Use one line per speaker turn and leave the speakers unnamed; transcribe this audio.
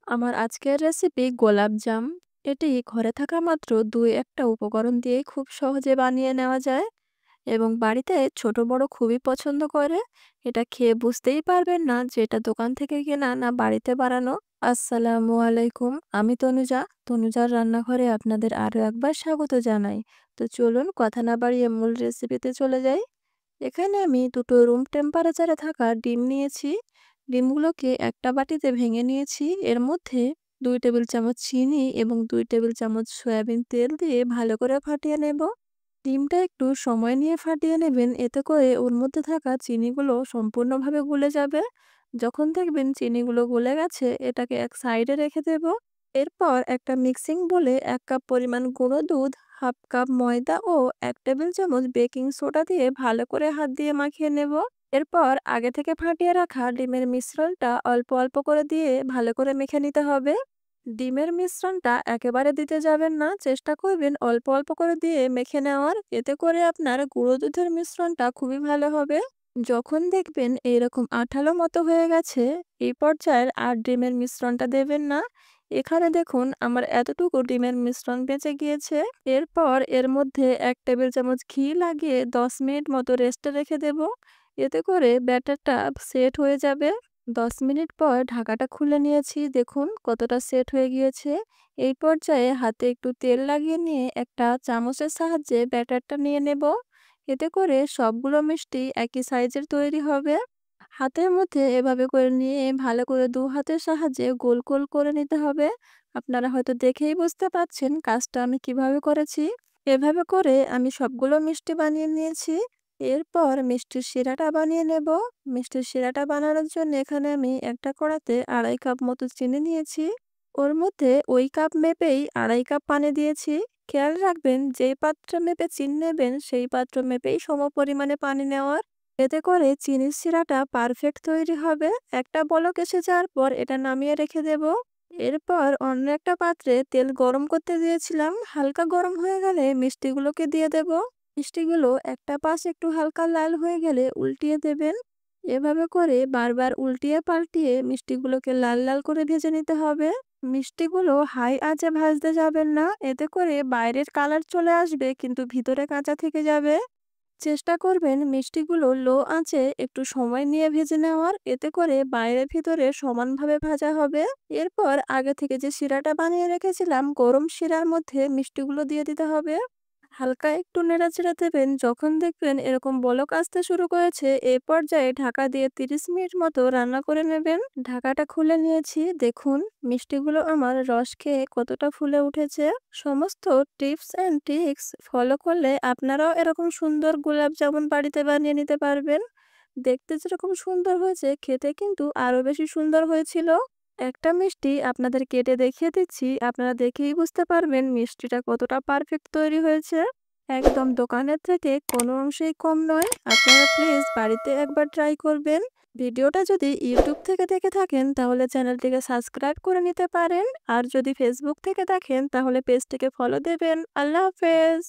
আমার আজকের রেসিপি গোলাপজাম। এটি ঘরে থাকা মাত্র ২-১টা উপকরণ দিয়েই খুব সহজে বানিয়ে নেওয়া যায় এবং বাড়িতে ছোট বড় খুবই পছন্দ করে। এটা খেয়ে বুঝতেই পারবেন না যে এটা দোকান থেকে কেনা না বাড়িতে বানানো। আসসালামু আলাইকুম। আমি তনুজা। তনুজার রান্নাঘরে আপনাদের আরো একবার স্বাগত জানাই। তো চলুন কথা না বাড়িয়ে মূল রেসিপিতে চলে যাই। এখানে আমি দুটো রুম টেম্পারেচারে থাকা ডিম নিয়েছি। ডিমগুলোকে একটা বাটিতে ভেঙে নিয়েছি। এর মধ্যে ২ টেবিল চামচ চিনি এবং ২ টেবিল চামচ সয়াবিন তেল দিয়ে ভালো করে ফাটিয়ে নেব। ডিমটা একটু সময় নিয়ে ফাটিয়ে নেবেন, এতে করে ওর মধ্যে থাকা চিনিগুলো সম্পূর্ণভাবে গলে যাবে। যখন দেখবেন চিনিগুলো গলে গেছে, এটাকে এক সাইডে রেখে দেব। এরপর একটা মিক্সিং বোলে ১ কাপ পরিমাণ গুঁড়ো দুধ, হাফ কাপ ময়দা ও ১ টেবিল চামচ বেকিং সোডা দিয়ে ভালো করে হাত দিয়ে মাখিয়ে নেব। এরপর আগে থেকে ফাটিয়ে রাখা ডিমের মিশ্রণটা অল্প অল্প করে দিয়ে ভালো করে মেখে নিতে হবে। ডিমের মিশ্রণটা একেবারে দিতে যাবেন না, চেষ্টা করবেন অল্প অল্প করে দিয়ে মেখে নেওয়ার। এতে করে আপনার গুঁড়ো দুধের মিশ্রণটা খুবই ভালো হবে। যখন দেখবেন এইরকম আঠালো মতো হয়ে গেছে, এই পর্যায়ে আর ডিমের মিশ্রণটা দেবেন না। এখানে দেখুন আমার এতটুকু ডিমের মিশ্রণ বেঁচে গিয়েছে। এরপর এর মধ্যে ১ টেবিল চামচ ঘি লাগিয়ে ১০ মিনিট মতো রেস্টে রেখে দেব। এতে করে ব্যাটারটা সেট হয়ে যাবে। ১০ মিনিট পর ঢাকাটা খুলে নিয়েছি, দেখুন কতটা সেট হয়ে গিয়েছে। এই পর্যায়ে হাতে একটু তেল লাগিয়ে নিয়ে একটা চামচের সাহায্যে ব্যাটারটা নিয়ে নেব। এতে করে সবগুলো মিষ্টি একই সাইজের তৈরি হবে। হাতের মধ্যে এভাবে করে নিয়ে ভালো করে ২ হাতের সাহায্যে গোল গোল করে নিতে হবে। আপনারা হয়তো দেখেই বুঝতে পারছেন কাজটা আমি কিভাবে করেছি। এভাবে করে আমি সবগুলো মিষ্টি বানিয়ে নিয়েছি। এরপর মিষ্টির শিরাটা বানিয়ে নেব। মিষ্টির শিরাটা বানানোর জন্য এখানে আমি একটা কড়াতে ২.৫ কাপ মতো চিনি নিয়েছি। ওর মধ্যে ওই কাপ মেপেই ২.৫ কাপ পানি দিয়েছি। খেয়াল রাখবেন যেই পাত্র মেপে চিনি নেবেন সেই পাত্র মেপেই সমপরিমাণে পানি নেওয়ার। এতে করে চিনির শিরাটা পারফেক্ট তৈরি হবে। একটা বলক এসে যাওয়ার পর এটা নামিয়ে রেখে দেব। এরপর অন্য একটা পাত্রে তেল গরম করতে দিয়েছিলাম। হালকা গরম হয়ে গেলে মিষ্টিগুলোকে দিয়ে দেব। মিষ্টিগুলো একটা পাশ একটু হালকা লাল হয়ে গেলে উল্টিয়ে দেবেন। এভাবে করে বারবার উল্টিয়ে পাল্টিয়ে মিষ্টিগুলোকে লাল লাল করে ভেজে নিতে হবে। মিষ্টিগুলো হাই আঁচে ভাজতে যাবেন না, এতে করে বাইরের কালার চলে আসবে কিন্তু ভিতরে কাঁচা থেকে যাবে। চেষ্টা করবেন মিষ্টিগুলো লো আঁচে একটু সময় নিয়ে ভেজে নেওয়ার, এতে করে বাইরে ভিতরে সমানভাবে ভাজা হবে। এরপর আগে থেকে যে শিরাটা বানিয়ে রেখেছিলাম, গরম শিরার মধ্যে মিষ্টিগুলো দিয়ে দিতে হবে। হালকা একটু নেড়াচেড়ে দেবেন। যখন দেখবেন এরকম বলক আসতে শুরু করেছে, এই পর্যায়ে ঢাকা দিয়ে ৩০ মিনিট মতো রান্না করে নেবেন। ঢাকাটা খুলে নিয়েছি, দেখুন মিষ্টিগুলো আমার রস খেয়ে কতটা ফুলে উঠেছে। সমস্ত টিপস অ্যান্ড ট্রিক্স ফলো করলে আপনারাও এরকম সুন্দর গোলাপ জামুন বাড়িতে বানিয়ে নিতে পারবেন। দেখতে যেরকম সুন্দর হয়েছে, খেতে কিন্তু আরো বেশি সুন্দর হয়েছিল। একটা মিষ্টি আপনাদের কেটে দেখিয়ে দিচ্ছি, আপনারা দেখেই বুঝতে পারবেন মিষ্টিটা কতটা পারফেক্ট তৈরি হয়েছে। একদম দোকানের থেকে কোনো অংশেই কম নয়। আপনারা প্লিজ বাড়িতে একবার ট্রাই করবেন। ভিডিওটা যদি ইউটিউব থেকে দেখে থাকেন তাহলে চ্যানেলটিকে সাবস্ক্রাইব করে নিতে পারেন। আর যদি ফেসবুক থেকে দেখেন তাহলে পেজটিকে ফলো দেবেন। আল্লাহ হাফেজ।